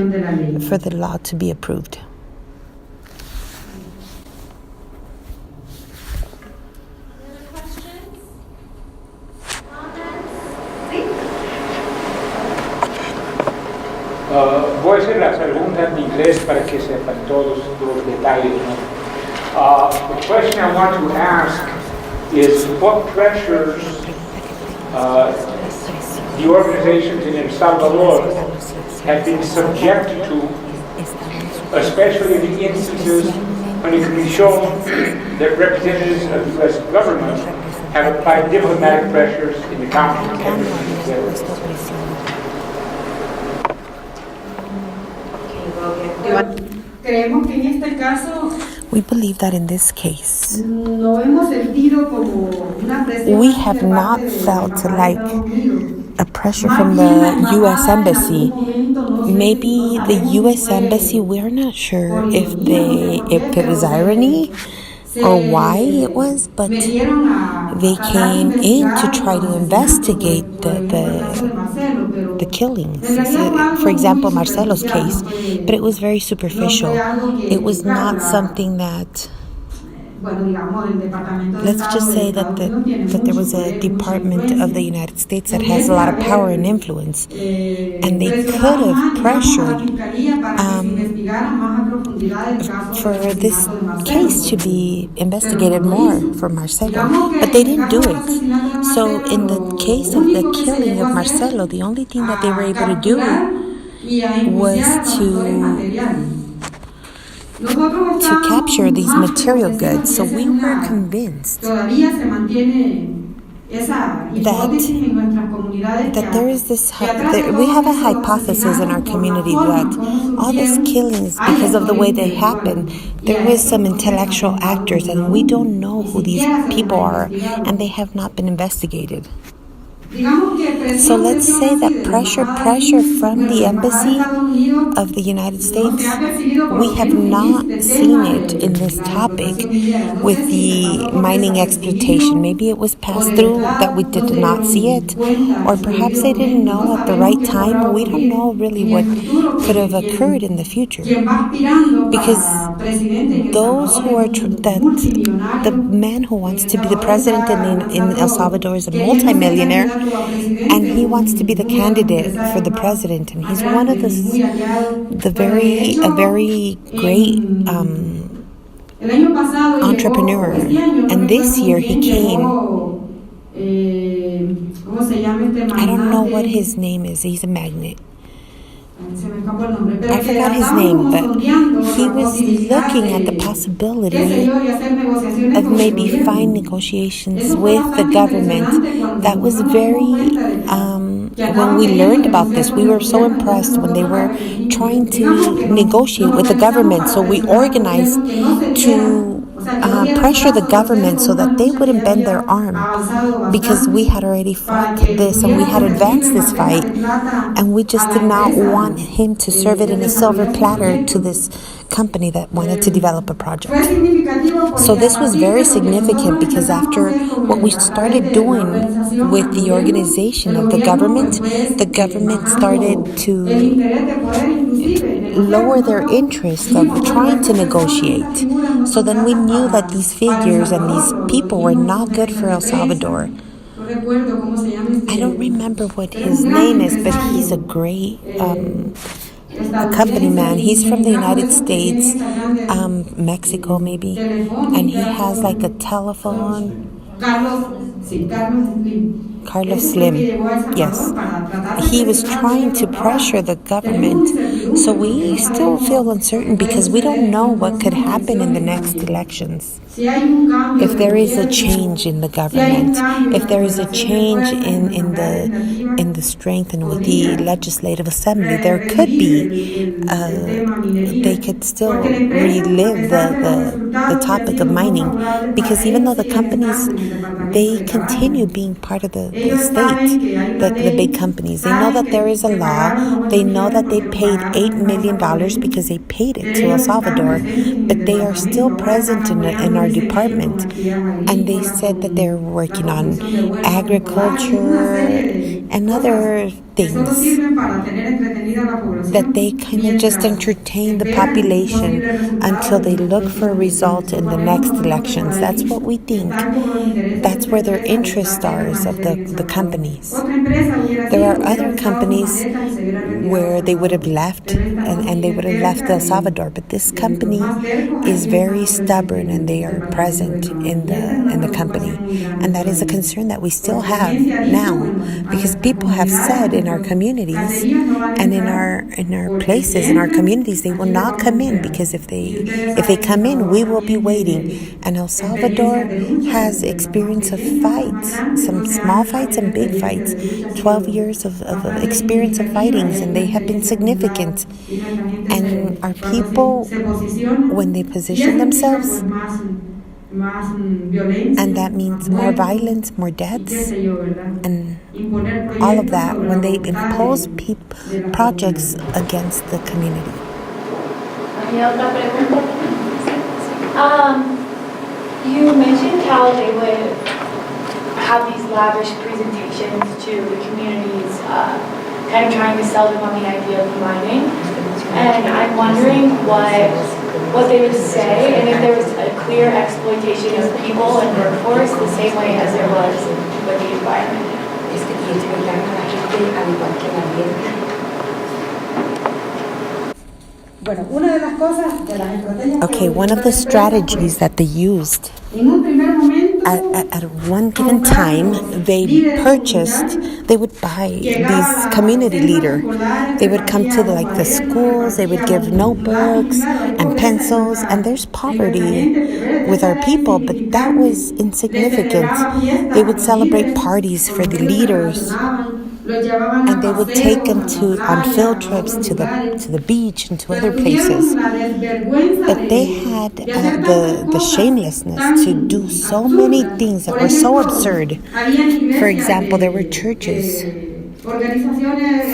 for the law to be approved. Voy a hacer las preguntas en inglés para que sepan todos los detalles, ¿no? The question I want to ask is what pressures the organizations in El Salvador have been subjected to, especially in the instances when it can be shown that representatives of the U.S. government have applied diplomatic pressures in the conflict of We believe that in this case, we have not felt like a pressure from the U.S. Embassy. Maybe the U.S. Embassy, we're not sure if it was irony or why it was, but they came in to try to investigate the killings. For example, Marcelo's case, but it was very superficial. It was not something that, let's just say that there was a department of the United States that has a lot of power and influence, and they could have pressured for this case to be investigated more for Marcelo, but they didn't do it. So in the case of the killing of Marcelo, the only thing that they were able to do was to capture these material goods. So we were convinced that there is this, we have a hypothesis in our community that all these killings, because of the way they happen, there was some intellectual actors, and we don't know who these people are, and they have not been investigated. So let's say that pressure from the embassy of the United States, we have not seen it in this topic with the mining exploitation. Maybe it was passed through that we did not see it, or perhaps they didn't know at the right time. We don't know really what could have occurred in the future, because those who are the man who wants to be the president in El Salvador is a multimillionaire, and he wants to be the candidate for the president, and he's one of a very great entrepreneur. And this year he came, I don't know what his name is, he's a magnate. I forgot his name, but he was looking at the possibility of maybe fine negotiations with the government. That was very, when we learned about this, we were so impressed when they were trying to negotiate with the government. So we organized to pressure the government so that they wouldn't bend their arm, because we had already fought this and we had advanced this fight, and we just did not want him to serve it in a silver platter to this company that wanted to develop a project. So this was very significant, because after what we started doing with the organization of the government started to lower their interest of trying to negotiate. So then we knew that these figures and these people were not good for El Salvador. I don't remember what his name is, but he's a great company man. He's from the United States, Mexico maybe, and he has like a telephone. Carlos Slim, yes. He was trying to pressure the government. So we still feel uncertain, because we don't know what could happen in the next elections. If there is a change in the government, if there is a change in the strength and with the legislative assembly, there could be, they could still relive the topic of mining, because even though the companies, they continue being part of the state, the big companies. They know that there is a law. They know that they paid $8 million because they paid it to El Salvador, but they are still present in our department. And they said that they're working on agriculture and other things, that they kind of just entertain the population until they look for a result in the next elections. That's what we think. That's where their interests are, of the companies. There are other companies where they would have left, and they would have left El Salvador, but this company is very stubborn, and they are present in the company, and that is a concern that we still have now, because people have said in our communities and in our places, in our communities, they will not come in, because if they come in, we will be waiting. And El Salvador has experience of fights, some small fights and big fights, 12 years of experience of fightings, and they have been significant. And our people, when they position themselves, and that means more violence, more deaths, and all of that, when they impose projects against the community. You mentioned how they would have these lavish presentations to the communities, kind of trying to sell them on the idea of mining. And I'm wondering what they would say, and if there was a clear exploitation of people and workforce the same way as there was with the environment. Okay, one of the strategies that they used at one given time, they would buy these community leader. They would come to the schools, they would give notebooks and pencils, and there's poverty with our people, but that was insignificant. They would celebrate parties for the leaders, and they would take them on field trips to the beach and to other places. But they had the shamelessness to do so many things that were so absurd. For example, there were churches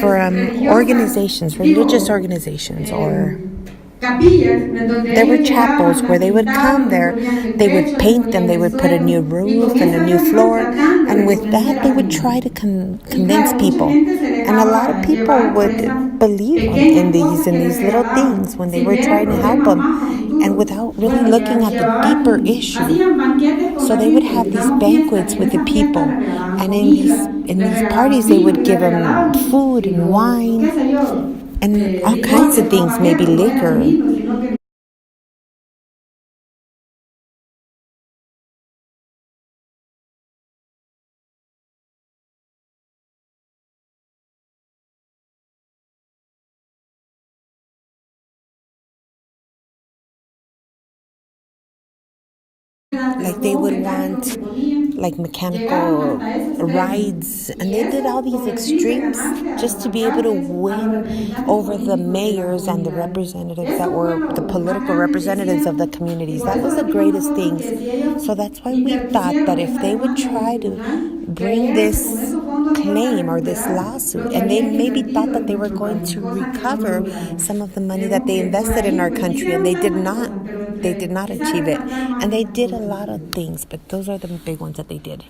for organizations, religious organizations, or there were chapels where they would come there, they would paint them, they would put a new roof and a new floor, and with that they would try to convince people. And a lot of people would believe in these little things when they were trying to help them, and without really looking at the deeper issue. So they would have these banquets with the people, and in these parties they would give them food and wine and all kinds of things, maybe liquor. Like they would want like mechanical rides, and they did all these extremes just to be able to win over the mayors and the representatives that were the political representatives of the communities. That was the greatest things. So that's why we thought that if they would try to bring this claim or this lawsuit, and they maybe thought that they were going to recover some of the money that they invested in our country, and they did not achieve it. And they did a lot of things, but those are the big ones that they did.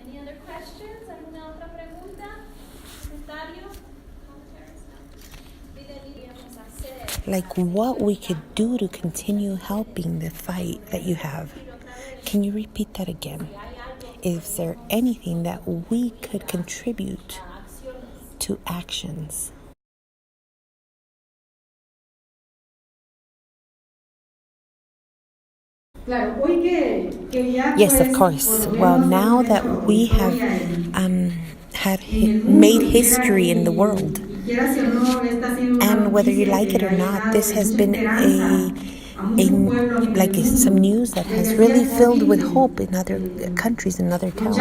Any other questions? ¿Alguna otra pregunta? ¿Comentarios? Like what we could do to continue helping the fight that you have. Can you repeat that again? Is there anything that we could contribute to actions? Yes, of course. Well, now that we have made history in the world, and whether you like it or not, this has been some news that has really filled with hope in other countries and other towns,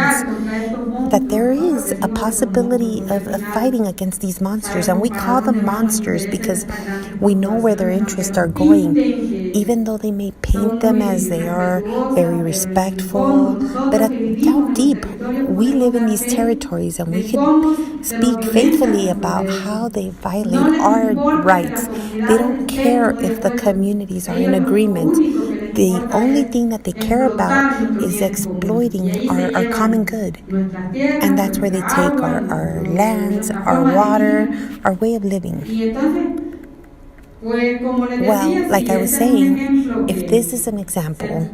that there is a possibility of fighting against these monsters. And we call them monsters because we know where their interests are going, even though they may paint them as they are very respectful. But down deep, we live in these territories, and we can speak faithfully about how they violate our rights. They don't care if the communities are in agreement. The only thing that they care about is exploiting our common good. And that's where they take our lands, our water, our way of living. Well, like I was saying, if this is an example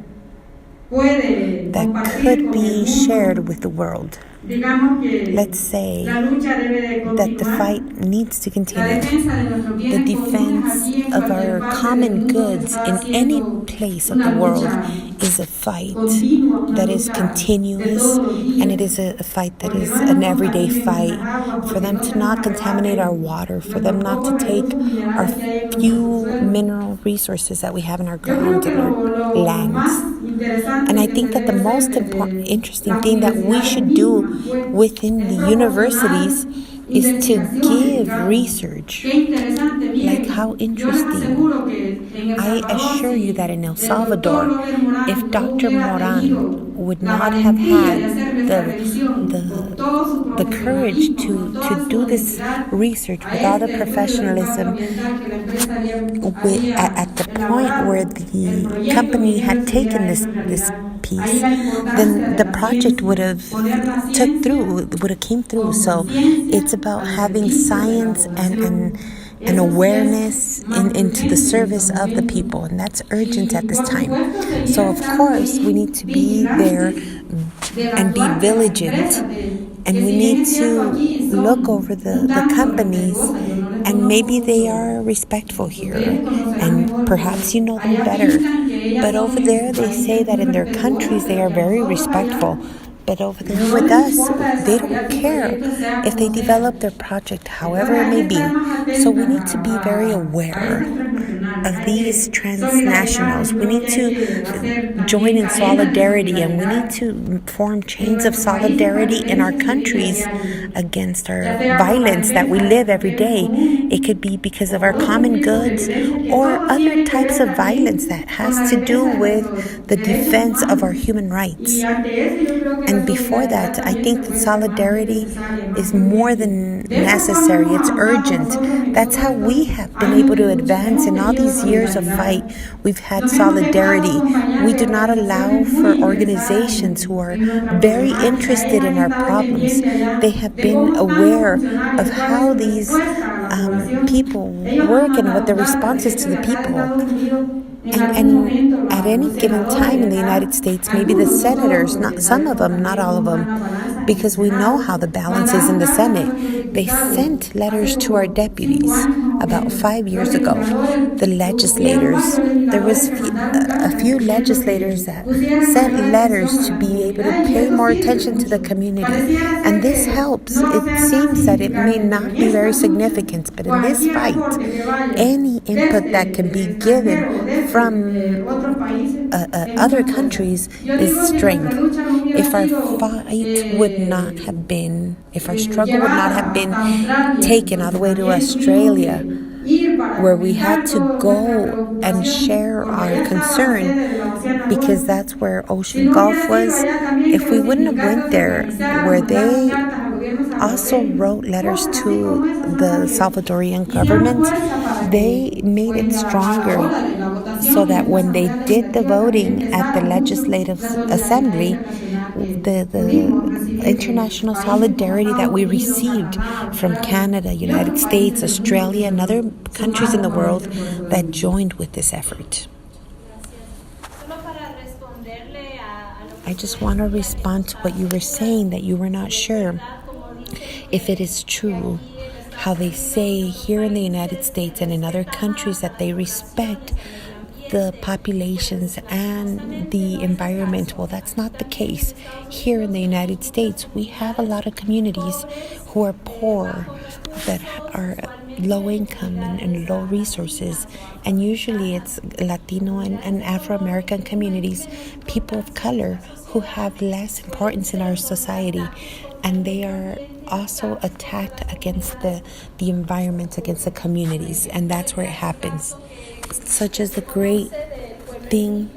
that could be shared with the world, let's say that the fight needs to continue. The defense of our common goods in any place of the world is a fight that is continuous, and it is a fight that is an everyday fight for them to not contaminate our water, for them not to take our few mineral resources that we have in our ground and our lands. And I think that the most interesting thing that we should do within the universities is to give research. Like, how interesting. I assure you that in El Salvador, if Dr. Moran would not have had the courage to do this research with all the professionalism at the point where the company had taken this piece, then the project would have came through. So it's about having science and awareness into the service of the people, and that's urgent at this time. So of course we need to be there and be vigilant, and we need to look over the companies, and maybe they are respectful here, and perhaps you know them better. But over there they say that in their countries they are very respectful. But over there with us, they don't care if they develop their project however it may be. So we need to be very aware of these transnationals. We need to join in solidarity, and we need to form chains of solidarity in our countries against our violence that we live every day. It could be because of our common goods or other types of violence that has to do with the defense of our human rights. And before that, I think that solidarity is more than necessary. It's urgent. That's how we have been able to advance in all these years of fight. We've had solidarity. We do not allow for organizations who are very interested in our problems. They have been aware of how these people work and what the response is to the people. And at any given time in the United States, maybe the senators, not some of them, not all of them, because we know how the balance is in the Senate, they sent letters to our deputies about 5 years ago, the legislators, there was a few legislators that sent letters to be able to pay more attention to the community. And this helps. It seems that it may not be very significant, but in this fight, any input that can be given from other countries is strength. If our fight would not have been, if our struggle would not have been taken all the way to Australia, where we had to go and share our concern, because that's where Ocean Gulf was, if we wouldn't have went there, where they also wrote letters to the Salvadorian government, they made it stronger so that when they did the voting at the Legislative Assembly, the international solidarity that we received from Canada, United States, Australia, and other countries in the world that joined with this effort. I just want to respond to what you were saying, that you were not sure if it is true how they say here in the United States and in other countries that they respect the populations and the environment. Well, that's not the case. Here in the United States, we have a lot of communities who are poor, that are low income and low resources. And usually it's Latino and Afro-American communities, people of color, who have less importance in our society. And they are also attacked against the environment, against the communities. And that's where it happens. Such as the great thing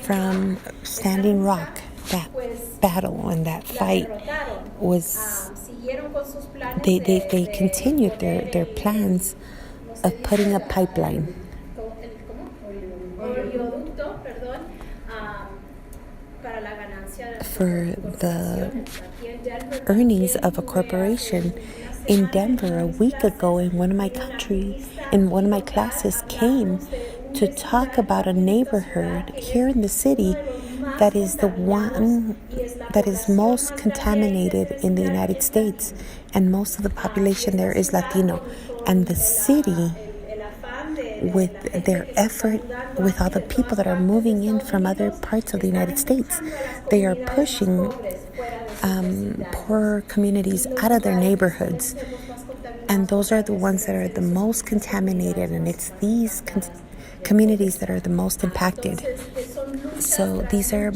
from Standing Rock, that battle and that fight was, they continued their plans of putting a pipeline for the earnings of a corporation. In Denver a week ago, in one of my classes came to talk about a neighborhood here in the city that is the one that is most contaminated in the United States, and most of the population there is Latino. And the city, with their effort, with all the people that are moving in from other parts of the United States, they are pushing poor communities out of their neighborhoods. And those are the ones that are the most contaminated, and it's these communities that are the most impacted. So these are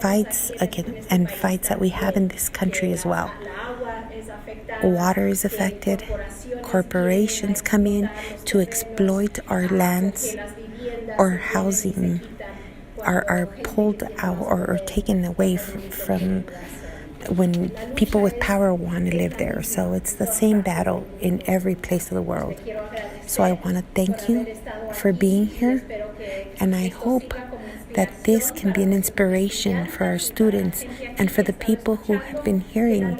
fights again, and fights that we have in this country as well. Water is affected. Corporations come in to exploit our lands, or housing are pulled out or taken away from when people with power want to live there. So it's the same battle in every place of the world. So I want to thank you for being here, and I hope that this can be an inspiration for our students and for the people who have been hearing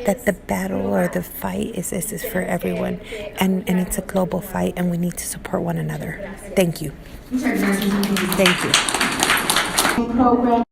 that the battle or the fight is for everyone, and it's a global fight, and we need to support one another. Thank you. Thank you.